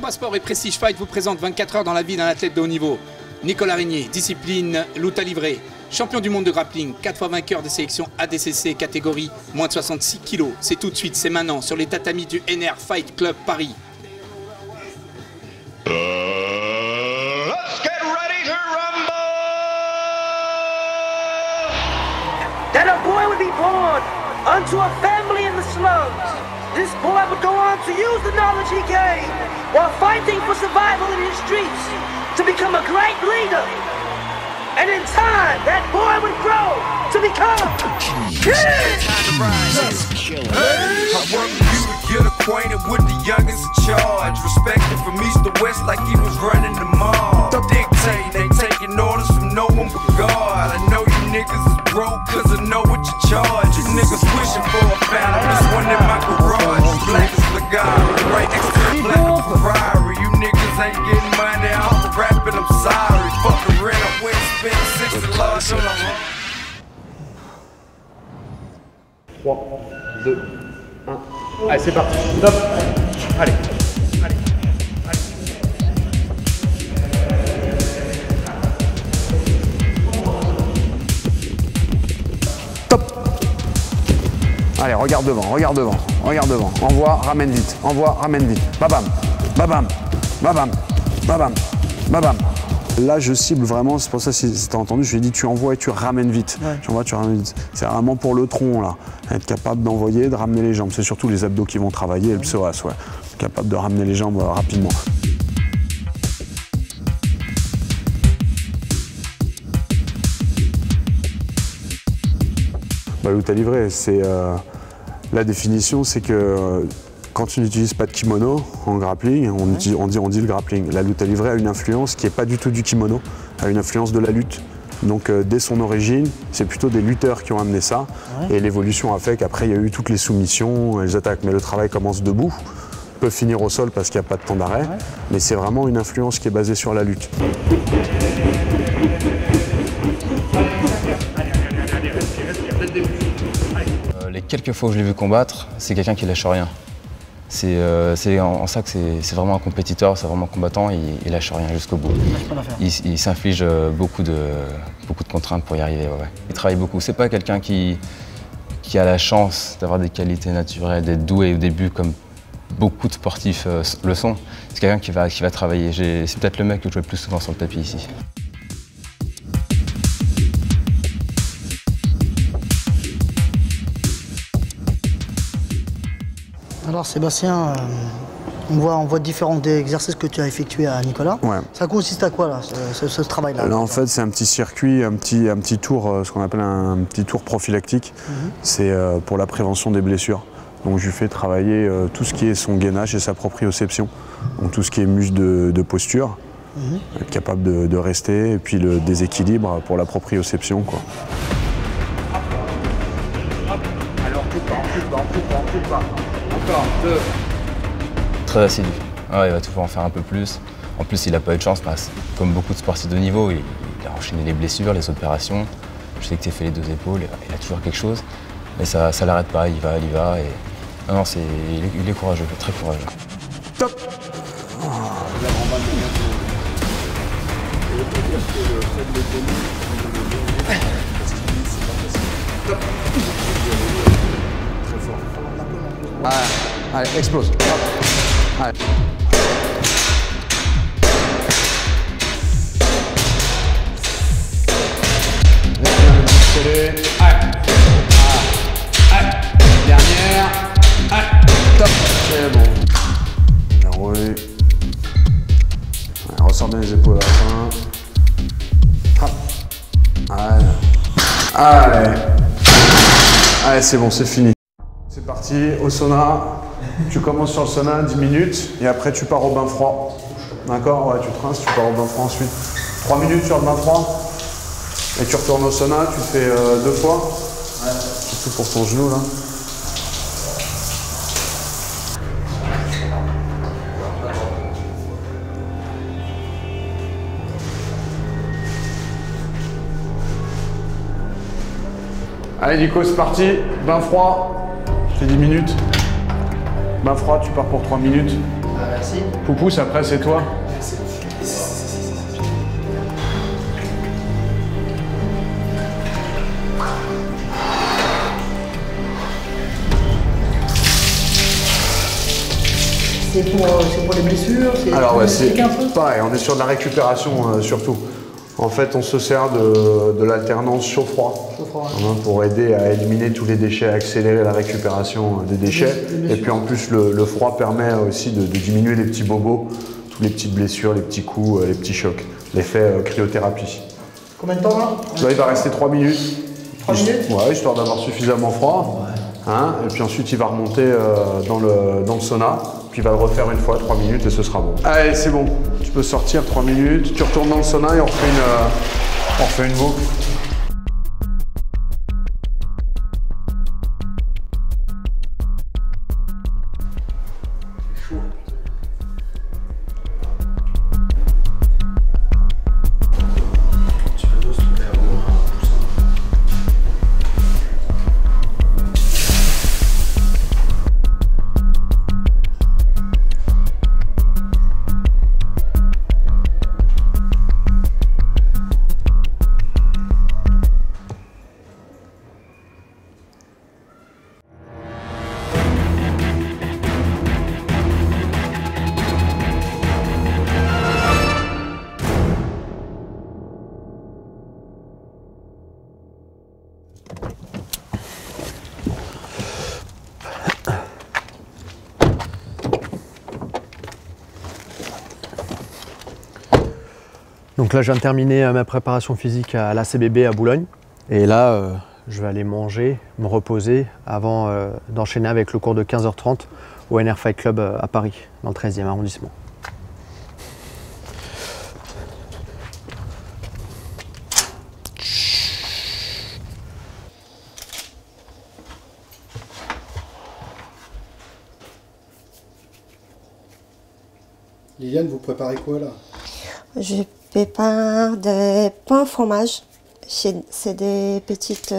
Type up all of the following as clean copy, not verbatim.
Combat Sport et Prestige Fight vous présente 24 heures dans la vie d'un athlète de haut niveau. Nicolas Régnier, discipline lutte à livrer. Champion du monde de grappling, 4 fois vainqueur des sélections ADCC catégorie moins de 66 kg. C'est tout de suite, c'est maintenant sur les tatamis du NR Fight Club Paris. Let's get ready to rumble! That a boy would be born unto a family in the slums. This boy would go on to use the knowledge he gained while fighting for survival in his streets to become a great leader. And in time, that boy would grow to become king. I work with you to get acquainted with the youngest in charge. Respected from east to west like he was running the mall. Dictate, they taking orders from no one but God. I know you niggas is broke cause I know what you charge. You niggas wishing for a phantom, this one in my garage. Black as the guy, right next to the black Ferrari. You niggas ain't getting money off the rapping, I'm sorry. Fuck the rent, I'm waiting to spend 60 large on the 3, 2, 1. Allez, c'est parti. Top. Allez. Top. Allez, regarde devant, regarde devant, regarde devant. Envoie, ramène vite. Envoie, ramène vite. Babam, babam, babam, babam, babam. Là, je cible vraiment, c'est pour ça, si tu as entendu, je lui ai dit tu envoies et tu ramènes vite. Ouais. Tu envoies, tu ramènes vite. C'est vraiment pour le tronc, là. Être capable d'envoyer, de ramener les jambes. C'est surtout les abdos qui vont travailler et le psoas, ouais. Capable de ramener les jambes rapidement. Bah, lutte à livrer, c'est la définition, c'est que quand tu n'utilises pas de kimono en grappling, on dit le grappling. La lutte à livrer a une influence qui n'est pas du tout du kimono, a une influence de la lutte. Donc dès son origine, c'est plutôt des lutteurs qui ont amené ça. Ouais. Et l'évolution a fait qu'après il y a eu toutes les soumissions, les attaques. Mais le travail commence debout, peut finir au sol parce qu'il n'y a pas de temps d'arrêt. Ouais. Mais c'est vraiment une influence qui est basée sur la lutte. Les quelques fois où je l'ai vu combattre, c'est quelqu'un qui lâche rien. C'est en ça que c'est vraiment un compétiteur, c'est vraiment un combattant, il lâche rien jusqu'au bout. Il s'inflige beaucoup de contraintes pour y arriver. Ouais. Il travaille beaucoup. C'est pas quelqu'un qui a la chance d'avoir des qualités naturelles, d'être doué au début comme beaucoup de sportifs le sont. C'est quelqu'un qui va travailler. C'est peut-être le mec que je joue le plus souvent sur le tapis ici. Alors Sébastien, on voit différents exercices que tu as effectués à Nicolas. Ouais. Ça consiste à quoi là, ce travail-là? Là en fait c'est un petit circuit, un petit tour, ce qu'on appelle un petit tour prophylactique. C'est pour la prévention des blessures. Donc je lui fais travailler tout ce qui est son gainage et sa proprioception. Donc tout ce qui est muscle de posture, être capable de rester, et puis le déséquilibre pour la proprioception, quoi. Alors on coupe pas. Encore, 2. Très assidu. Ouais, il va toujours en faire un peu plus. En plus, il n'a pas eu de chance, comme beaucoup de sportifs de niveau, il a enchaîné les blessures, les opérations. Je sais que tu as fait les 2 épaules, il a toujours quelque chose. Mais ça ne l'arrête pas, il va. Et... Non, il est courageux, très courageux. Top. Allez, explose. Allez. Allez. Dernière. Allez. Top. C'est bon. Bien roulé. Allez, ressort bien les épaules à la fin. Hop. Allez. Allez, c'est bon, c'est fini. C'est parti, au sauna. Tu commences sur le sauna 10 minutes et après tu pars au bain froid. D'accord? Ouais, tu te rinces, tu pars au bain froid ensuite. 3 minutes sur le bain froid. Et tu retournes au sauna, tu fais 2 fois. Ouais. Surtout pour ton genou là. Allez Nico, c'est parti. Bain froid. Tu fais 10 minutes. Bain froid, tu pars pour 3 minutes. Ah, merci. Merci. Poupous, après c'est toi. C'est pour les blessures? Alors ouais, c'est pareil, on est sur de la récupération surtout. En fait, on se sert de l'alternance chaud-froid pour aider à éliminer tous les déchets, à accélérer la récupération des déchets. Et puis en plus, le froid permet aussi de diminuer les petits bobos, toutes les petites blessures, les petits coups, les petits chocs. L'effet cryothérapie. Combien de temps là? Là, il va rester 3 minutes. 3 minutes? Ouais, histoire d'avoir suffisamment froid. Ouais. Hein, et puis ensuite, il va remonter dans le sauna. Puis il va le refaire une fois, 3 minutes et ce sera bon. Allez, c'est bon. Tu peux sortir 3 minutes. Tu retournes dans le sauna et on refait une boucle. Donc là, je viens de terminer ma préparation physique à l'ACBB à Boulogne. Et là, je vais aller manger, me reposer avant d'enchaîner avec le cours de 15h30 au NR Fight Club à Paris, dans le 13e arrondissement. Liliane, vous préparez quoi là? Je prépare des pains au fromage. C'est des petites...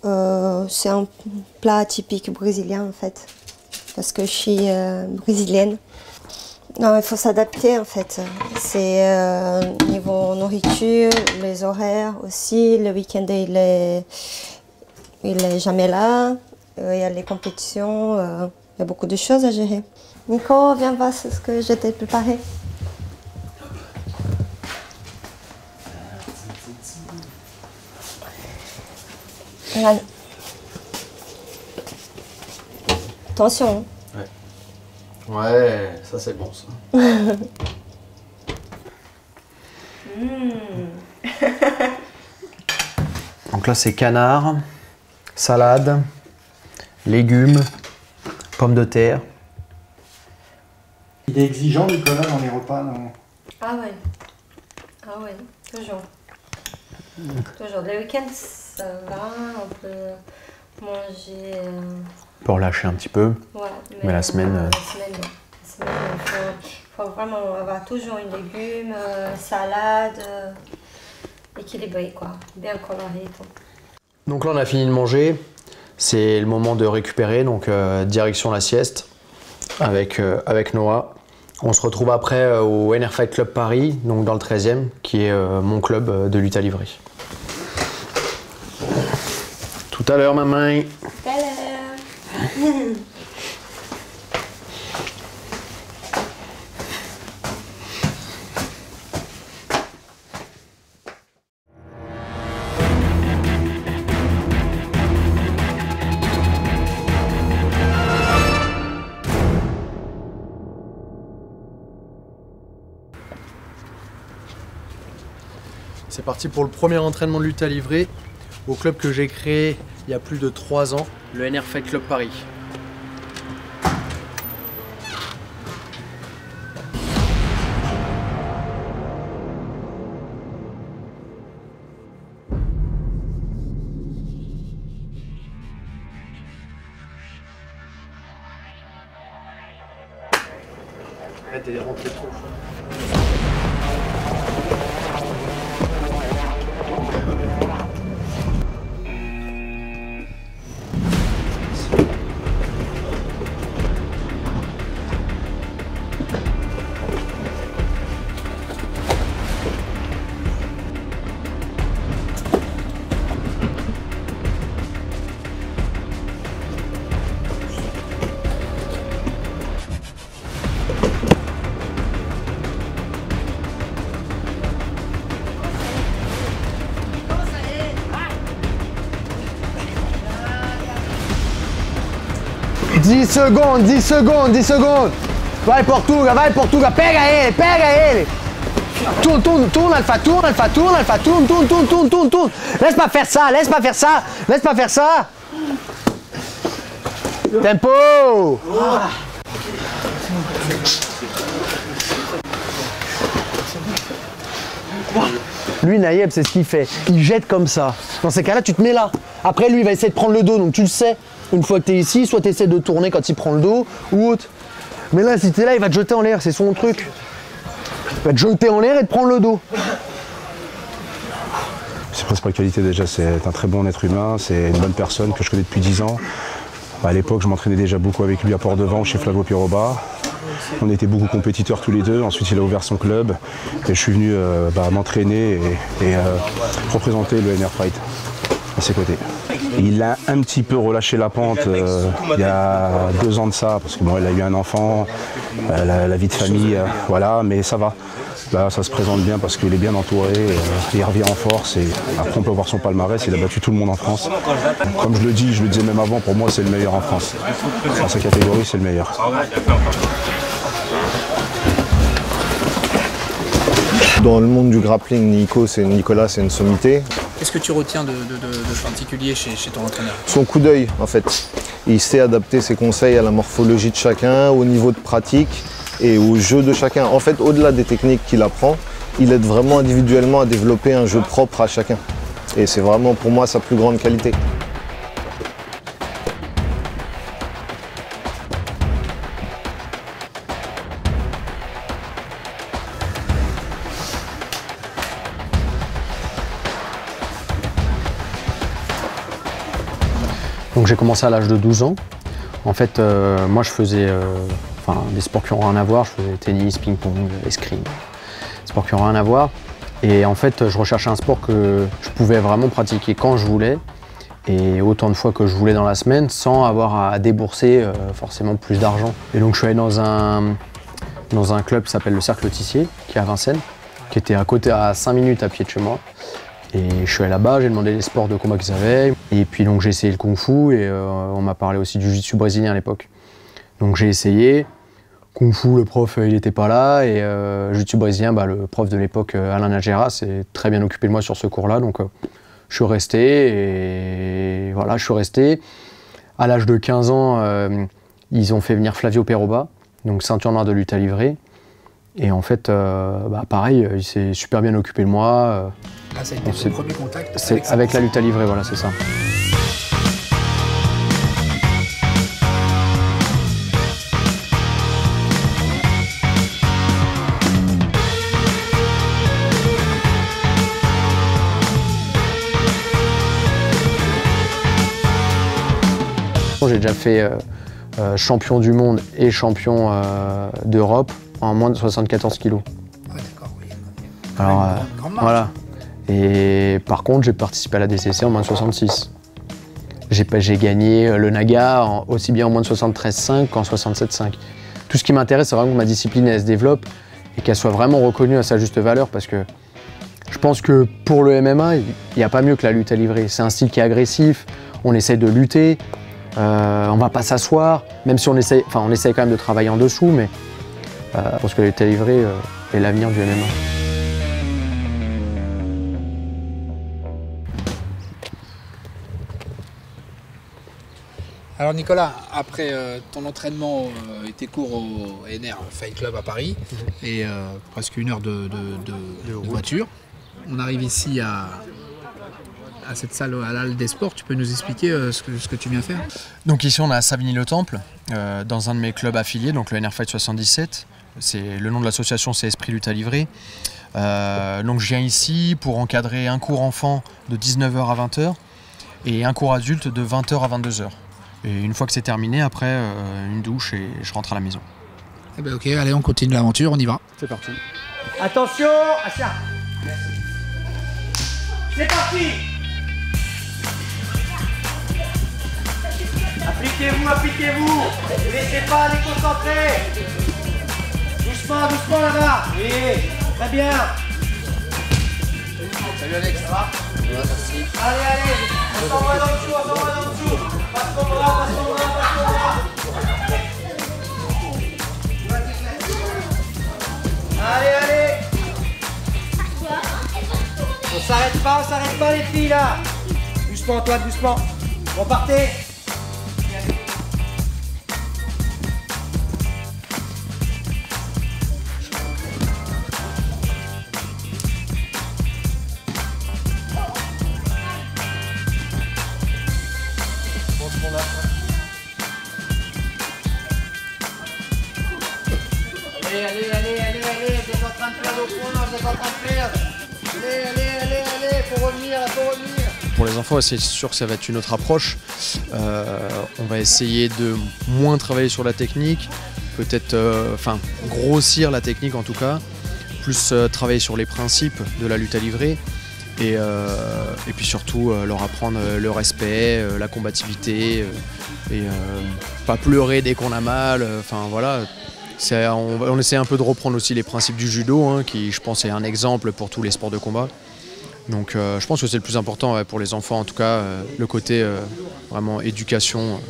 c'est un plat typique brésilien en fait. Parce que je suis brésilienne. Non, il faut s'adapter en fait. C'est niveau nourriture, les horaires aussi. Le week-end il est jamais là. Il y a les compétitions. Il y a beaucoup de choses à gérer. Nico, viens voir ce que je t'ai préparé. Voilà. Attention. Ouais. Ouais, ça c'est bon ça. Donc là, c'est canard, salade, légumes, pommes de terre. Il est exigeant Nicolas dans les repas non? Ah ouais, toujours. Toujours. Les week-ends, ça va, on peut manger... On peut relâcher un petit peu, ouais, mais la semaine... La semaine, il faut vraiment avoir toujours une légume, salade, équilibrée quoi, bien colorée et tout. Donc là, on a fini de manger. C'est le moment de récupérer, donc direction la sieste avec Noah. On se retrouve après au NR Fight Club Paris, donc dans le 13e, qui est mon club de lutte à livrer. Tout à l'heure, maman. Tout à l'heure. C'est parti pour le premier entraînement de lutte à livrer au club que j'ai créé il y a plus de 3 ans, le NR Fight Club Paris. T'es rentré trop. 10 secondes, 10 secondes, 10 secondes. Vai Portuga, pega ele. Tourne Alpha, tourne. Laisse pas faire ça. Tempo. Lui, Naïeb, c'est ce qu'il fait. Il jette comme ça. Dans ces cas-là, tu te mets là. Après, lui, il va essayer de prendre le dos. Donc, tu le sais. Une fois que tu es ici, soit tu essaies de tourner quand il prend le dos ou autre. Mais là, si tu es là, il va te jeter en l'air. C'est son truc. Il va te jeter en l'air et te prendre le dos. Ses principales qualités, déjà, c'est un très bon être humain. C'est une bonne personne que je connais depuis 10 ans. À l'époque, je m'entraînais déjà beaucoup avec lui à Port-de-Vent chez Flavio Piroba. On était beaucoup compétiteurs tous les deux. Ensuite, il a ouvert son club. Et je suis venu m'entraîner et représenter le NR Fight à ses côtés. Et il a un petit peu relâché la pente il y a 2 ans de ça, parce que bon, il a eu un enfant, la vie de famille, voilà, mais ça va. Là, ça se présente bien parce qu'il est bien entouré, il revient en force et après on peut voir son palmarès, il a battu tout le monde en France. Comme je le dis, je le disais même avant, pour moi c'est le meilleur en France. Dans sa catégorie, c'est le meilleur. Dans le monde du grappling, Nicolas, c'est une sommité. Qu'est-ce que tu retiens de particulier chez ton entraîneur? Son coup d'œil, en fait. Il sait adapter ses conseils à la morphologie de chacun, au niveau de pratique et au jeu de chacun. En fait, au-delà des techniques qu'il apprend, il aide vraiment individuellement à développer un jeu propre à chacun. Et c'est vraiment pour moi sa plus grande qualité. Donc j'ai commencé à l'âge de 12 ans. En fait, moi je faisais des sports qui n'ont rien à voir. Je faisais tennis, ping-pong, escrime, sports qui n'ont rien à voir. Et en fait, je recherchais un sport que je pouvais vraiment pratiquer quand je voulais et autant de fois que je voulais dans la semaine sans avoir à débourser forcément plus d'argent. Et donc je suis allé dans un club qui s'appelle le Cercle Tissier, qui est à Vincennes, qui était à côté, à 5 minutes à pied de chez moi. Et je suis allé là-bas, j'ai demandé les sports de combat qu'ils avaient. Et puis donc j'ai essayé le kung-fu et on m'a parlé aussi du jiu-jitsu brésilien à l'époque. Donc j'ai essayé. Kung-fu, le prof, il n'était pas là. Et jiu-jitsu brésilien, le prof de l'époque, Alain Nagera, s'est très bien occupé de moi sur ce cours-là. Donc je suis resté. Et voilà, je suis resté. À l'âge de 15 ans, ils ont fait venir Flavio Piroba, donc ceinture noire de lutte à livrer. Et en fait, pareil, il s'est super bien occupé de moi. Ça a été ton premier contact avec la lutte à livrer, voilà, c'est ça. J'ai déjà fait champion du monde et champion d'Europe en moins de 74 kilos. Ah d'accord, oui. Alors, voilà. Et par contre, j'ai participé à la DCC en moins de 66. J'ai gagné le Naga aussi bien en moins de 73,5 qu'en 67,5. Tout ce qui m'intéresse, c'est vraiment que ma discipline elle se développe et qu'elle soit vraiment reconnue à sa juste valeur parce que je pense que pour le MMA, il n'y a pas mieux que la lutte à livrer. C'est un style qui est agressif, on essaie de lutter, on ne va pas s'asseoir, même si on essaie quand même de travailler en dessous, mais je pense que la lutte à livrer est l'avenir du MMA. Alors Nicolas, après ton entraînement et tes cours au NR Fight Club à Paris, et presque 1 heure de voiture, on arrive ici à cette salle, à l'Halle des Sports. Tu peux nous expliquer ce que tu viens faire? Donc ici on est à Savigny-le-Temple, dans un de mes clubs affiliés, donc le NR Fight 77. Le nom de l'association, c'est Esprit Lutte à livrer. Donc je viens ici pour encadrer un cours enfant de 19h à 20h et un cours adulte de 20h à 22h. Et une fois que c'est terminé, après une douche et je rentre à la maison. Eh ben ok, allez, on continue l'aventure, on y va. C'est parti. Attention, Asia. C'est parti. Appliquez-vous. Ne laissez pas les concentrer. Doucement là-bas. Oui, très bien. Salut Alex. Ça va? Ouais, merci. Allez, on s'envoie dans le dessous. Passe ton bras. On s'arrête pas les filles là. Doucement Antoine, doucement. Bon, partez. Allez, vous êtes en train de perdre au point, vous êtes en train de perdre. Allez, faut revenir. Pour les enfants, c'est sûr que ça va être une autre approche. On va essayer de moins travailler sur la technique, peut-être grossir la technique en tout cas, plus travailler sur les principes de la lutte à livrer et puis surtout leur apprendre le respect, la combativité et pas pleurer dès qu'on a mal. Voilà. On essaie un peu de reprendre aussi les principes du judo, hein, qui je pense est un exemple pour tous les sports de combat. Donc je pense que c'est le plus important pour les enfants, en tout cas le côté vraiment éducation.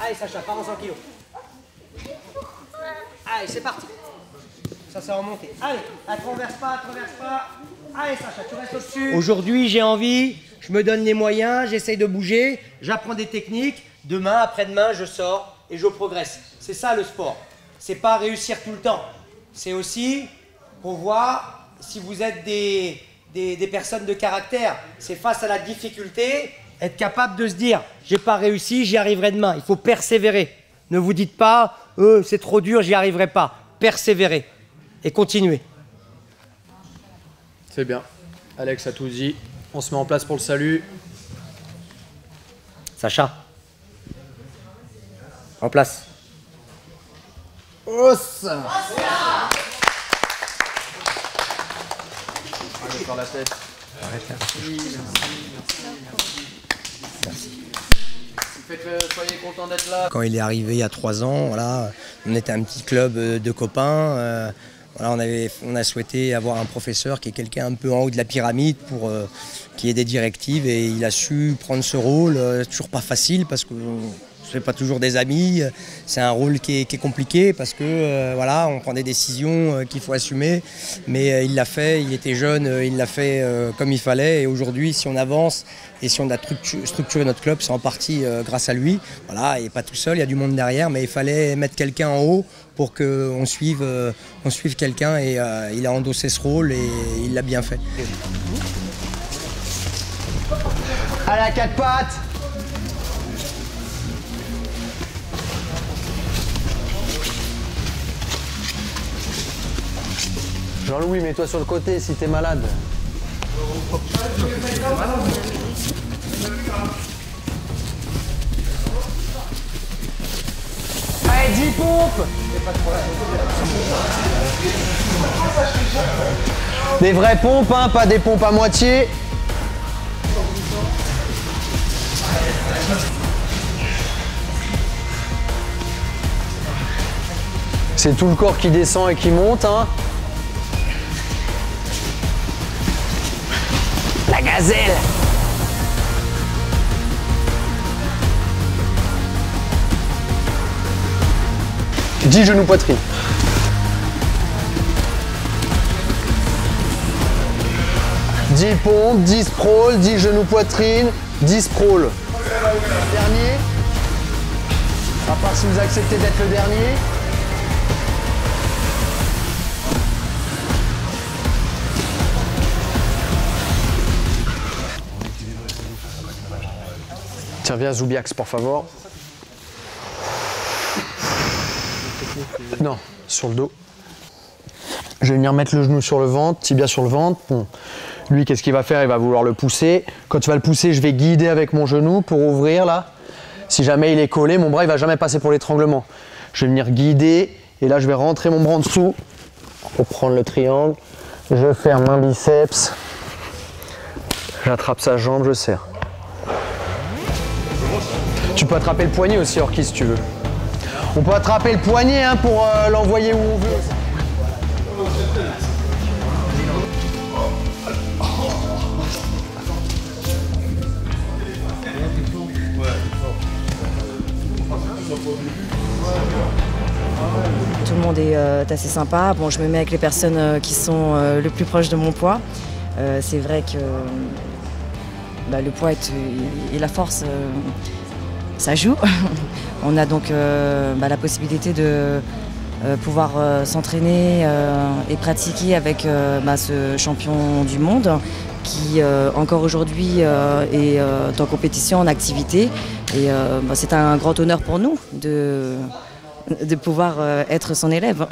Allez Sacha, pars en 100 kilos. Allez, c'est parti. Ça s'est remonté. Allez, traverse pas. Allez Sacha, tu restes au-dessus. Aujourd'hui, j'ai envie, je me donne les moyens, j'essaye de bouger, j'apprends des techniques. Demain, après-demain, je sors et je progresse. C'est ça le sport. C'est pas réussir tout le temps. C'est aussi pour voir si vous êtes des personnes de caractère. C'est face à la difficulté, être capable de se dire « j'ai pas réussi, j'y arriverai demain ». Il faut persévérer. Ne vous dites pas « c'est trop dur, j'y arriverai pas ». Persévérez et continuez. C'est bien. Alex a tout dit. On se met en place pour le salut. Sacha. En place. Ossa. Allez, par la tête. Arrête là. Merci. Soyez contents d'être là. Quand il est arrivé il y a 3 ans, voilà, on était un petit club de copains. Voilà, on a souhaité avoir un professeur qui est quelqu'un un peu en haut de la pyramide pour qu'il y ait des directives et il a su prendre ce rôle. Toujours pas facile parce que je ne fais pas toujours des amis. C'est un rôle qui est compliqué parce que voilà, on prend des décisions qu'il faut assumer. Mais il l'a fait, il était jeune, il l'a fait comme il fallait. Et aujourd'hui, si on avance et si on a structuré notre club, c'est en partie grâce à lui. Voilà, il n'est pas tout seul, il y a du monde derrière, mais il fallait mettre quelqu'un en haut pour qu'on suive quelqu'un et il a endossé ce rôle et il l'a bien fait. Allez, à 4 pattes. Jean-Louis, mets-toi sur le côté si t'es malade. Allez, 10 pompes. Des vraies pompes, hein, pas des pompes à moitié. C'est tout le corps qui descend et qui monte, hein. La gazelle. Dix genoux poitrine. Dix pompes, 10 sprawls, 10 genoux poitrine, 10 sprawls. Dernier. À part si vous acceptez d'être le dernier. Tiens, viens Zoubiax, por favor. Non, sur le dos. Je vais venir mettre le genou sur le ventre, tibia sur le ventre. Bon. Lui, qu'est-ce qu'il va faire? Il va vouloir le pousser. Quand tu vas le pousser, je vais guider avec mon genou pour ouvrir là. Si jamais il est collé, mon bras il va jamais passer pour l'étranglement. Je vais venir guider et là je vais rentrer mon bras en dessous pour prendre le triangle. Je ferme un biceps. J'attrape sa jambe, je serre. Tu peux attraper le poignet aussi, Orki, si tu veux. On peut attraper le poignet hein, pour l'envoyer où on veut. Tout le monde est assez sympa. Bon, je me mets avec les personnes qui sont le plus proches de mon poids. C'est vrai que le poids et la force, ça joue. On a donc la possibilité de pouvoir s'entraîner et pratiquer avec ce champion du monde qui encore aujourd'hui est en compétition, en activité. Et c'est un grand honneur pour nous de pouvoir être son élève.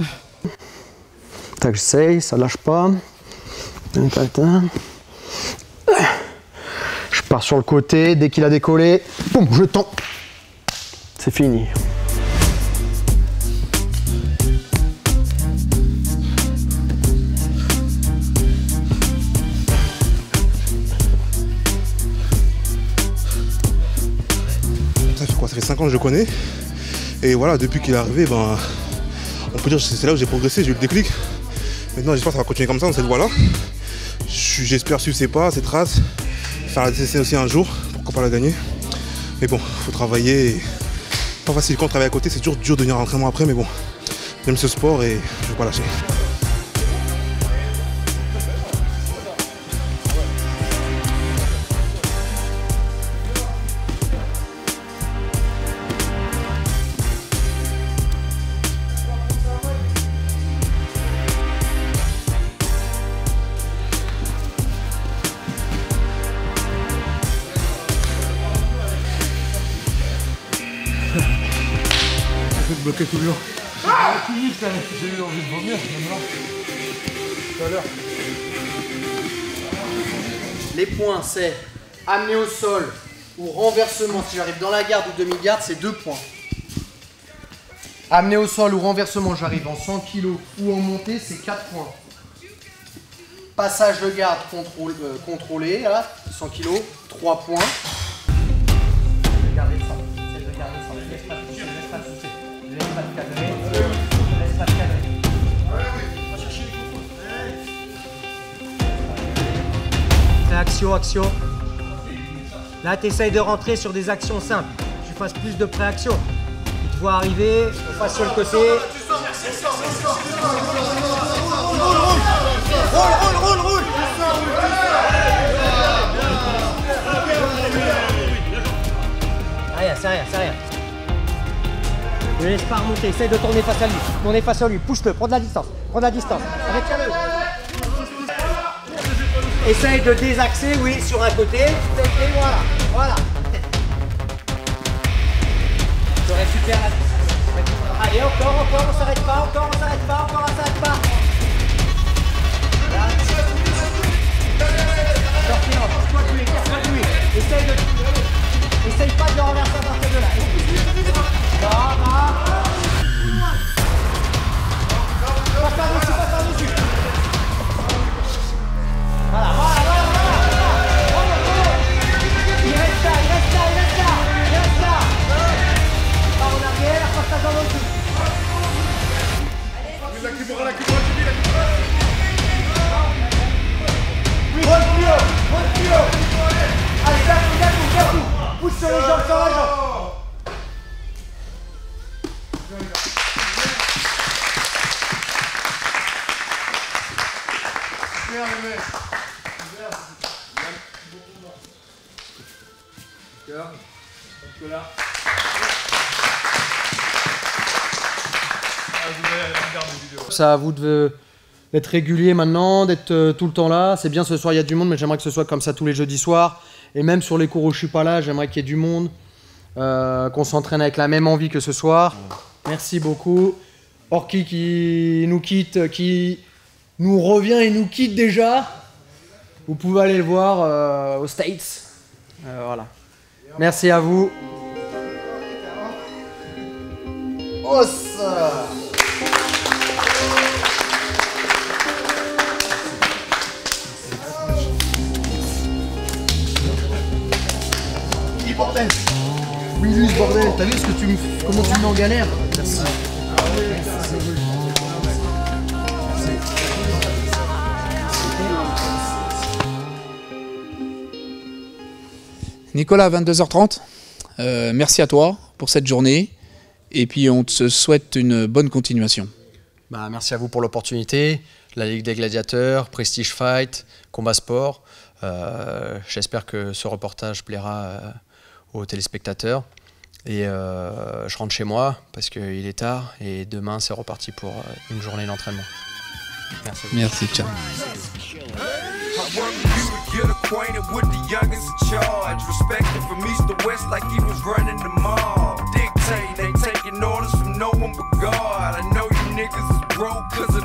Tac, j'essaye, ça lâche pas. Je pars sur le côté, dès qu'il a décollé, boum, je tends. C'est fini. Ça fait 5 ans que je le connais. Et voilà, depuis qu'il est arrivé, on peut dire que c'est là où j'ai progressé, j'ai eu le déclic. Maintenant, j'espère que ça va continuer comme ça dans cette voie-là. J'espère suivre ses pas, ses traces, faire la DCC aussi un jour, pourquoi pas la gagner. Mais bon, il faut travailler. Pas facile quand on travaille à côté, c'est toujours dur de venir à l'entraînement après, mais bon, j'aime ce sport et je ne vais pas lâcher. Bloqué toujours. J'ai eu envie de vomir, même là. Tout à l'heure. Les points, c'est amener au sol ou renversement. Si j'arrive dans la garde ou demi-garde, c'est 2 points. Amener au sol ou renversement, j'arrive en 100 kg ou en montée, c'est 4 points. Passage de garde contrôlé, là, 100 kg, 3 points. Regardez ça. Action. Là, tu essayes de rentrer sur des actions simples. Tu fasses plus de pré-action. Tu te vois arriver, on passe sur le côté. Roule. C'est rien. Ne laisse pas remonter, essaye de tourner face à lui. Pousse-le, prends de la distance. Arrête-le. Essaye de désaxer, oui, sur un côté. Et voilà. Je récupère la... Allez, encore, on s'arrête pas. Là. Sortir, lui. Essaye pas de le renverser à partir de là. Passe par-dessus. Voilà. Il reste là. Part en arrière, passe dans l'autre. Roule plus haut. Allez, garde tout. Pousse sur les jambes, sur la jambe. C'est à vous d'être régulier maintenant, d'être tout le temps là. C'est bien, ce soir il y a du monde, mais j'aimerais que ce soit comme ça tous les jeudis soirs. Et même sur les cours où je suis pas là, j'aimerais qu'il y ait du monde, qu'on s'entraîne avec la même envie que ce soir. Merci beaucoup. Orki qui nous quitte, qui nous revient et nous quitte déjà. Vous pouvez aller le voir aux States. Voilà. Merci à vous. Oh ça. Bordel. Oui, lui, ce bordel. T'as vu comment tu me mets en galère? Merci. Nicolas, 22h30, merci à toi pour cette journée et puis on te souhaite une bonne continuation. Merci à vous pour l'opportunité. la Ligue des Gladiateurs, Prestige Fight, Combat Sport. J'espère que ce reportage plaira aux téléspectateurs. Et je rentre chez moi parce qu'il est tard et demain c'est reparti pour une journée d'entraînement. Merci. Merci, ciao. Get acquainted with the youngest in charge. Respected from east to west like he was running the mall. Dictating, they taking orders from no one but God. I know you niggas is broke cause